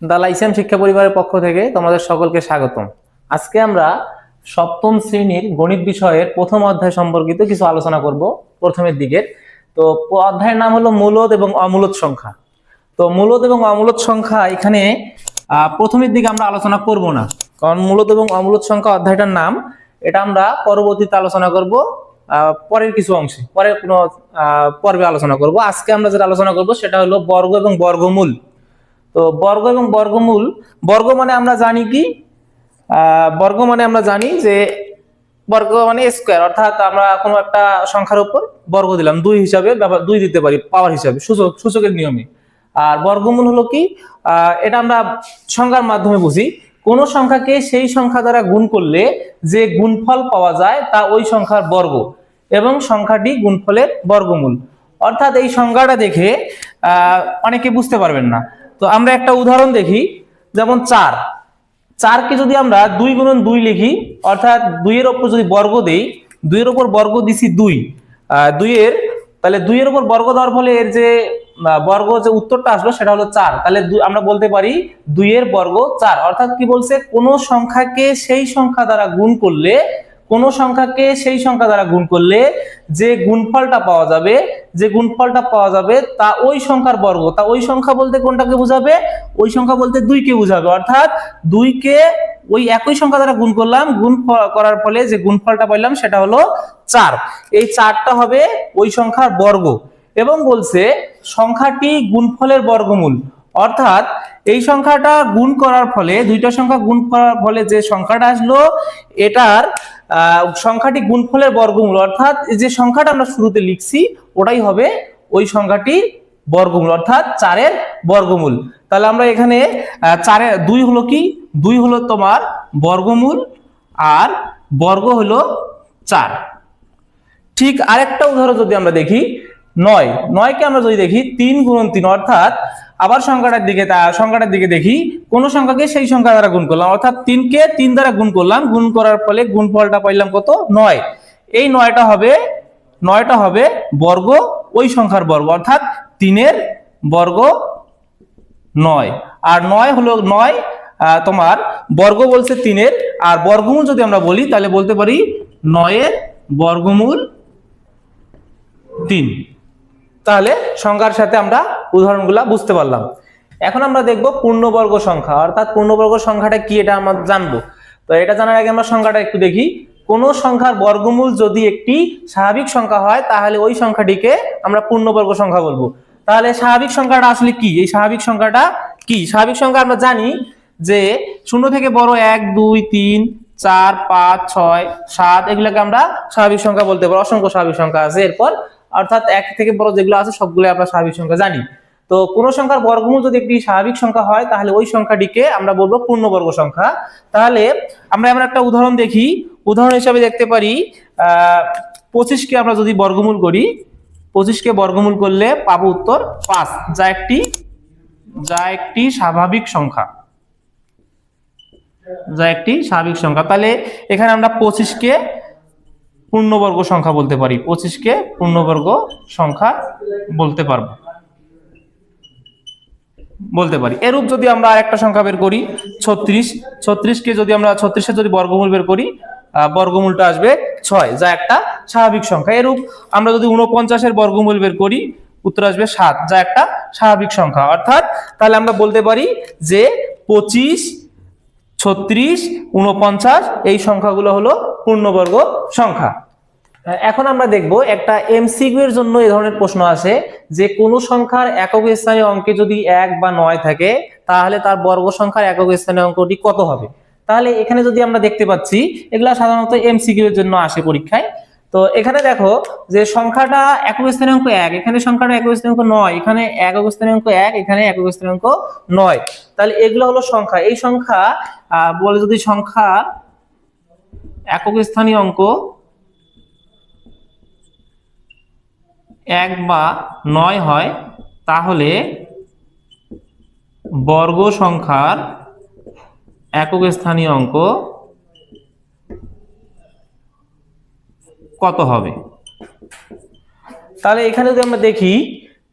দা লাইসেম শিক্ষা পরিবারের পক্ষ থেকে তোমাদের সকলকে স্বাগতম। আজকে আমরা সপ্তম শ্রেণীর গণিত বিষয়ের প্রথম অধ্যায় সম্পর্কিত কিছু আলোচনা করব। প্রথমের দিকের তো অধ্যায়ের নাম হলো মূলদ এবং অমূলদ সংখ্যা। তো মূলদ এবং অমূলদ সংখ্যা এখানে প্রথমের দিকে আমরা আলোচনা করব না, কারণ মূলদ এবং অমূলদ সংখ্যা অধ্যায়টার নাম, এটা আমরা পরবর্তীতে আলোচনা করব। পরের কিছু অংশে পরের কোনো পর্বে আলোচনা করব। আজকে আমরা যেটা আলোচনা করব সেটা হলো বর্গ এবং বর্গমূল। তো বর্গ এবং বর্গমূল, বর্গ মানে আমরা জানি কি, বর্গ মানে আমরা জানি যে বর্গ মানে স্কোয়ার, অর্থাৎ আমরা কোনো একটা সংখ্যার উপর বর্গ দিলাম, দুই হিসাবে দুই দিতে পারি পাওয়ার হিসাবে, সূচকের নিয়মে। আর বর্গমূল হলো কি, এটা আমরা সংখ্যার মাধ্যমে বুঝি, কোন সংখ্যাকে সেই সংখ্যা দ্বারা গুণ করলে যে গুণফল পাওয়া যায় তা ওই সংখ্যার বর্গ এবং সংখ্যাটি গুণফলের বর্গমূল। অর্থাৎ এই সংখ্যাটা দেখে অনেকে বুঝতে পারবেন না। তো আমরা একটা উদাহরণ দেখি, যেমন 4, 4কে যদি আমরা 2 গুণন 2 লিখি, অর্থাৎ 2 এর উপর যদি বর্গ দেই, 2 এর উপর বর্গ দিছি 2, 2 এর, তাহলে 2 এর উপর বর্গ দেওয়ার ফলে এর যে বর্গ যে উত্তরটা আসলো সেটা হলো 4। তাহলে আমরা বলতে পারি 2 এর বর্গ 4। অর্থাৎ কি বলছে, কোন সংখ্যাকে সেই সংখ্যা দ্বারা গুণ করলে, কোন সংখ্যাকে সেই সংখ্যা দ্বারা গুণ করলে যে গুণফলটা পাওয়া যাবে, যে গুণফলটা পাওয়া যাবে তা ওই সংখ্যার বর্গ। তা ওই সংখ্যা বলতে কোনটাকে বোঝাবে? ওই সংখ্যা বলতে 2 কে বোঝাবে। অর্থাৎ 2 কে ওই একই সংখ্যা দ্বারা গুণ করলাম, গুণ করার ফলে যে গুণফলটা পাইলাম সেটা হলো 4। এই 4টা হবে ওই সংখ্যার বর্গ। এবং বলছে সংখ্যাটি গুণফলের বর্গমূল। অর্থাৎ এই সংখ্যাটা গুণ করার ফলে, দুইটা সংখ্যা গুণ করার ফলে যে সংখ্যাটা আসলো, এটার সংখ্যাটি গুণফলের বর্গমূল। অর্থাৎ যে সংখ্যাটা আমরা শুরুতে লিখছি ওটাই হবে ওই সংখ্যাটির বর্গমূল, অর্থাৎ 4-এর বর্গমূল। তাহলে আমরা এখানে 4-এর 2 হলো কি, 2 হলো তোমার বর্গমূল আর বর্গ হলো 4। ঠিক আরেকটা উদাহরণ যদি আমরা দেখি, 9 কে আমরা যদি দেখি 3 গুণন 3, অর্থাৎ আবার সংখ্যাটার দিকে দেখি, কোন সংখ্যাকে সেই সংখ্যা দ্বারা গুণ করলাম, অর্থাৎ 3 কে 3 দ্বারা গুণ করলাম, গুণ করার ফলে গুণফলটা পাইলাম কত? 9। এই 9টা হবে বর্গ ওই সংখ্যার বর্গ, অর্থাৎ 3-এর বর্গ 9। আর 9 হলো 9 তোমার বর্গ বলছে 3-এর, আর বর্গমূল যদি আমরা বলি তাহলে বলতে পারি 9-এর বর্গমূল 3। তাহলে সংখ্যার সাথে আমরা উদাহরণগুলো বুঝতে পারলাম। এখন আমরা দেখব পূর্ণবর্গ সংখ্যা, অর্থাৎ পূর্ণবর্গ সংখ্যাটা কি এটা আমরা জানবো। তো এটা জানার আগে আমরা সংখ্যাটা একটু দেখি। কোন সংখ্যার বর্গমূল যদি একটি স্বাভাবিক সংখ্যা হয় তাহলে ওই সংখ্যাটিকে আমরা পূর্ণবর্গ সংখ্যা বলবো। তাহলে স্বাভাবিক সংখ্যাটা আসলে কি? এই স্বাভাবিক সংখ্যাটা কি? স্বাভাবিক সংখ্যা আমরা জানি যে শূন্য থেকে বড় 1, 2, 3, 4, 5, 6, 7 এগুলোকে আমরা স্বাভাবিক সংখ্যা বলতে পারি। অসংখ্য স্বাভাবিক সংখ্যা আছে এরপর, অর্থাৎ 1 থেকে বড় যেগুলো আছে সবগুলো আমরা স্বাভাবিক সংখ্যা জানি। তো কোন সংখ্যার বর্গমূল যদি একটি স্বাভাবিক সংখ্যা হয় তাহলে ওই সংখ্যাটিকে আমরা বলবো পূর্ণবর্গ সংখ্যা। তাহলে আমরা এমন একটা উদাহরণ দেখি, উদাহরণ হিসেবে দেখতে পারি 25 কে আমরা যদি বর্গমূল করি, 25 কে বর্গমূল করলে পাবো উত্তর 5, যা একটি স্বাভাবিক সংখ্যা, তাহলে এখানে আমরা 25 কে পূর্ণবর্গ সংখ্যা বলতে পারি, 25 কে পূর্ণবর্গ সংখ্যা বলতে পারি। এরূপ যদি আমরা আরেকটা সংখ্যা বের করি 36 কে যদি আমরা 36 এর যদি বর্গমূল বের করি, বর্গমূলটা আসবে 6, যা একটা স্বাভাবিক সংখ্যা। এরূপ আমরা যদি 49 এর বর্গমূল বের করি উত্তর আসবে 7, যা একটা স্বাভাবিক সংখ্যা। অর্থাৎ তাহলে আমরা বলতে পারি যে 25, 36, 49 এই সংখ্যাগুলো হলো পূর্ণবর্গ সংখ্যা। এখন আমরা দেখব একটা এমসিকিউ এর জন্য এই ধরনের প্রশ্ন আসে যে কোন সংখ্যার একক স্থানীয় অঙ্কে যদি 1 বা 9 থাকে তাহলে তার বর্গ সংখ্যার একক স্থানীয় অঙ্কটি কত হবে। তাহলে এখানে যদি আমরা দেখতে পাচ্ছি, এগুলা সাধারণত এমসিকিউ এর জন্য আসে পরীক্ষায়। তো এখানে দেখো যে সংখ্যাটা একক স্থানীয় অঙ্ক 1, এখানে সংখ্যাটা একক স্থানীয় অঙ্ক 9, এখানে একক স্থানীয় অঙ্ক 1, এখানে একক স্থানীয় অঙ্ক 9। তাহলে এগুলো হলো সংখ্যা। এই সংখ্যা বলে যদি সংখ্যা একক স্থানীয় অঙ্ক 1 বা 9 হয় তাহলে বর্গ সংখ্যার একক স্থানীয় অঙ্ক কত হবে। তাহলে এখানে যদি আমরা দেখি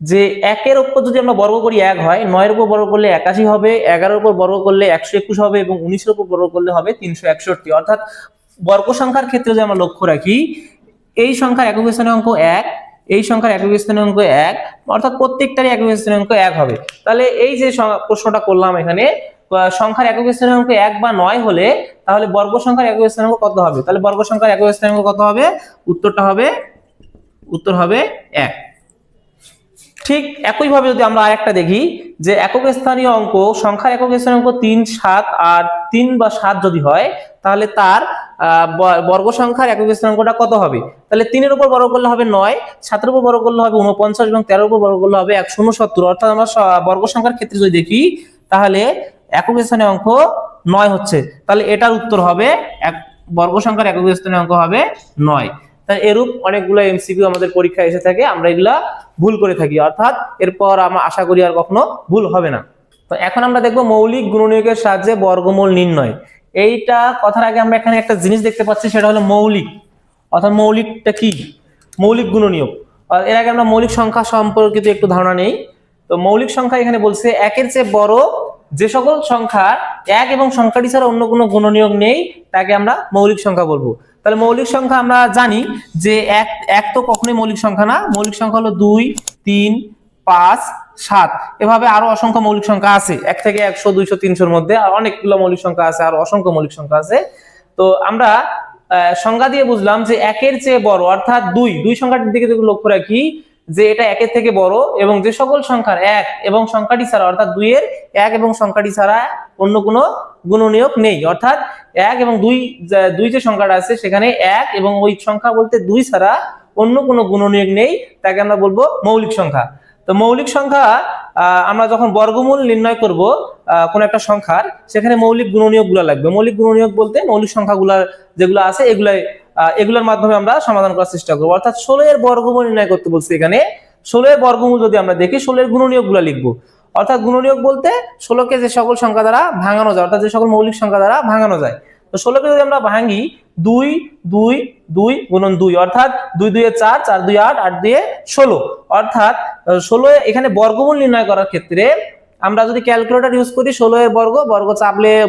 যে 1-এর উপর যদি আমরা বর্গ করি 1 হয়, 9-এর উপর বর্গ করলে 81 হবে, 11-এর উপর বর্গ করলে 121 হবে এবং 19-এর উপর বর্গ করলে হবে 361। অর্থাৎ বর্গ সংখ্যার ক্ষেত্রে যদি আমরা লক্ষ্য রাখি, এই সংখ্যার একক স্থানীয় অঙ্ক 1, এই সংখ্যার একক স্থানীয় অঙ্ক 1, অর্থাৎ প্রত্যেকটারই একক স্থানীয় অঙ্ক 1 হবে। তাহলে এই যে প্রশ্নটা করলাম এখানে, সংখ্যার একক স্থানীয় অঙ্ক 1 বা 9 হলে তাহলে বর্গ সংখ্যার একক স্থানীয় অঙ্ক কত হবে? তাহলে বর্গ সংখ্যার একক স্থানীয় অঙ্ক কত হবে? উত্তর হবে 1। ঠিক একই ভাবে যদি আমরা আরেকটা দেখি, যে একক স্থানীয় অঙ্ক, সংখ্যার একক স্থানীয় অঙ্ক 3, 7 আর 3 বা 7 যদি হয়, তাহলে তার বর্গ সংখ্যার একক স্থানীয় অঙ্কটা কত হবে? তাহলে 3-এর উপর বর্গ করলে হবে 9, 7-এর উপর বর্গ করলে হবে 49 এবং 13-এর উপর বর্গ করলে হবে 169। অর্থাৎ আমরা বর্গ সংখ্যার ক্ষেত্রে যদি দেখি, তাহলে একক স্থানীয় অঙ্ক 9 হচ্ছে। তাহলে এটার উত্তর হবে, বর্গ সংখ্যার একক স্থানীয় অঙ্ক হবে 9। তাই এরূপ অনেকগুলো এমসিকিউ আমাদের পরীক্ষায় এসে থাকে, আমরা এগুলা ভুল করে থাকি, অর্থাৎ এরপর আমরা আশা করি আর কখনো ভুল হবে না। তো এখন আমরা দেখবো মৌলিক গুণনীয়কের সাহায্যে বর্গমূল নির্ণয়। এইটা কথার আগে আমরা এখানে একটা জিনিস দেখতে পাচ্ছি, সেটা হলো মৌলিক। অর্থাৎ মৌলিকটা কি? মৌলিক গুণনীয়ক। এর আগে আমরা মৌলিক সংখ্যা সম্পর্কিত একটু ধারণা নেই। তো মৌলিক সংখ্যা এখানে বলছে 1-এর চেয়ে বড় যে সকল সংখ্যার 1 এবং সংখ্যাটি ছাড়া অন্য কোনো গুণনীয়ক নেই, তাকে আমরা মৌলিক সংখ্যা বলবো। তাহলে মৌলিক সংখ্যা আমরা জানি যে এক তো কখনোই মৌলিক সংখ্যা না। মৌলিক সংখ্যা হলো 2, 3, 5, 7, এভাবে আরো অসংখ্য মৌলিক সংখ্যা আছে। 1 থেকে 100, 200, 300-র মধ্যে আর অনেকগুলো মৌলিক সংখ্যা আছে, আর অসংখ্য মৌলিক সংখ্যা আছে। তো আমরা সংজ্ঞা দিয়ে বুঝলাম যে 1-এর চেয়ে বড়, অর্থাৎ 2 সংখ্যাটির দিকে যদি লক্ষ্য রাখি, যে এটা 1-এর থেকে বড় এবং যে সকল সংখ্যার 1 এবং সংখ্যাটি ছাড়া, অর্থাৎ 2-এর 1 এবং সংখ্যাটি ছাড়া অন্য কোনো গুণনীয়ক নেই। অর্থাৎ 1 এবং 2 যে সংখ্যাটা আছে সেখানে 1 এবং ওই সংখ্যা বলতে 2 ছাড়া অন্য কোনো গুণনীয়ক নেই, তাকে আমরা বলবো মৌলিক সংখ্যা। তো মৌলিক সংখ্যা আমরা যখন বর্গমূল নির্ণয় করব কোন একটা সংখ্যার, সেখানে মৌলিক গুণনীয়ক গুলা লাগবে। মৌলিক গুণনীয়ক বলতে মৌলিক সংখ্যাগুলা যেগুলো আছে এগুলোর মাধ্যমে আমরা সমাধান করার চেষ্টা করবো। অর্থাৎ 16-এর বর্গমূল নির্ণয় করতে বলছি এখানে। 16-এর বর্গমূল যদি আমরা দেখি, 16-এর গুণনীয়ক গুলা লিখবো। অর্থাৎ গুণনীয়ক বলতে 16-কে যে সকল সংখ্যা দ্বারা ভাঙানো যায়, অর্থাৎ যে সকল মৌলিক সংখ্যা দ্বারা ভাঙানো যায়। তো 16-কে যদি আমরা ভাঙি, 2, 2, 2 গুণন 2, অর্থাৎ 2 2 4, 4 2 8, 8 2 16। অর্থাৎ 16 এখানে বর্গমূল নির্ণয় করার ক্ষেত্রে আমরা যদি ক্যালকুলেটর ইউজ করি, 16-এর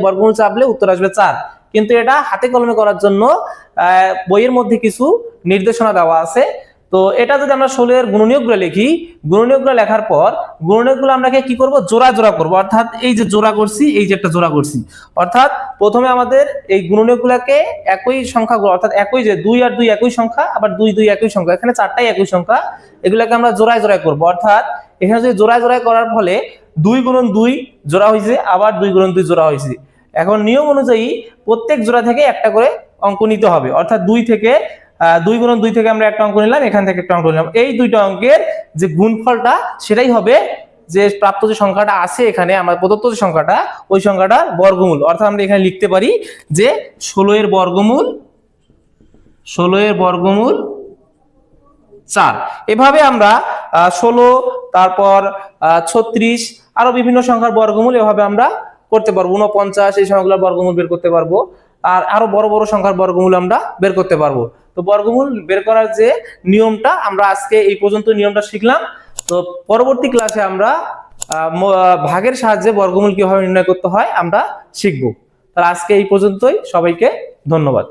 বর্গমূল চাপলে উত্তর আসবে 4। কিন্তু এটা হাতে কলমে করার জন্য বইয়ের মধ্যে কিছু নির্দেশনা দেওয়া আছে। তো এটা যদি আমরা 16-এর গুণনীয়কগুলো লিখি, গুণনীয়কগুলো লেখার পর গুণনীয়কগুলো আমরা কি করব? জোড়া করব। অর্থাৎ এই যে জোড়া করছি, এই যে একটা জোড়া করছি, অর্থাৎ প্রথমে আমাদের এই গুণনীয়কগুলোকে একই সংখ্যাগুলো, অর্থাৎ একই যে 2 আর 2 একই সংখ্যা, আবার 2 2 একই সংখ্যা, এখানে 4টাই একই সংখ্যা, এগুলোকে আমরা জোড়ায় করব। অর্থাৎ এখানে যদি জোড়ায় করার ফলে 2 গুণন 2 জোড়া হয়েছে, আবার 2 গুণন 2 জোড়া হয়েছে। এখন নিয়ম অনুযায়ী প্রত্যেক জোড়া থেকে একটা করে অঙ্ক নিতে হবে। অর্থাৎ 2 গুণন 2 থেকে আমরা একটা অঙ্ক নিলাম, এখান থেকে একটা অঙ্ক নিলাম। এই দুইটা অঙ্কের যে গুণফলটা, সেটাই হবে যে প্রাপ্ত যে সংখ্যাটা আছে এখানে, আমার প্রদত্ত যে সংখ্যাটা, ওই সংখ্যাটার বর্গমূল। অর্থাৎ আমরা এখানে লিখতে পারি যে 16-এর বর্গমূল 4। এভাবে আমরা 16, তারপর 36, আরো বিভিন্ন সংখ্যার বর্গমূল এভাবে আমরা করতে পারবো। 49 এই সংখ্যাগুলোর বর্গমূল বের করতে পারবো, আর আরো বড় বড় সংখ্যার বর্গমূল আমরা বের করতে পারবো। তো বর্গমূল বের করার যে নিয়মটা, আমরা আজকে এই পর্যন্ত নিয়মটা শিখলাম। তো পরবর্তী ক্লাসে আমরা ভাগের সাহায্যে বর্গমূল কিভাবে নির্ণয় করতে হয় আমরা শিখবো। তাহলে আজকে এই পর্যন্তই। সবাইকে ধন্যবাদ।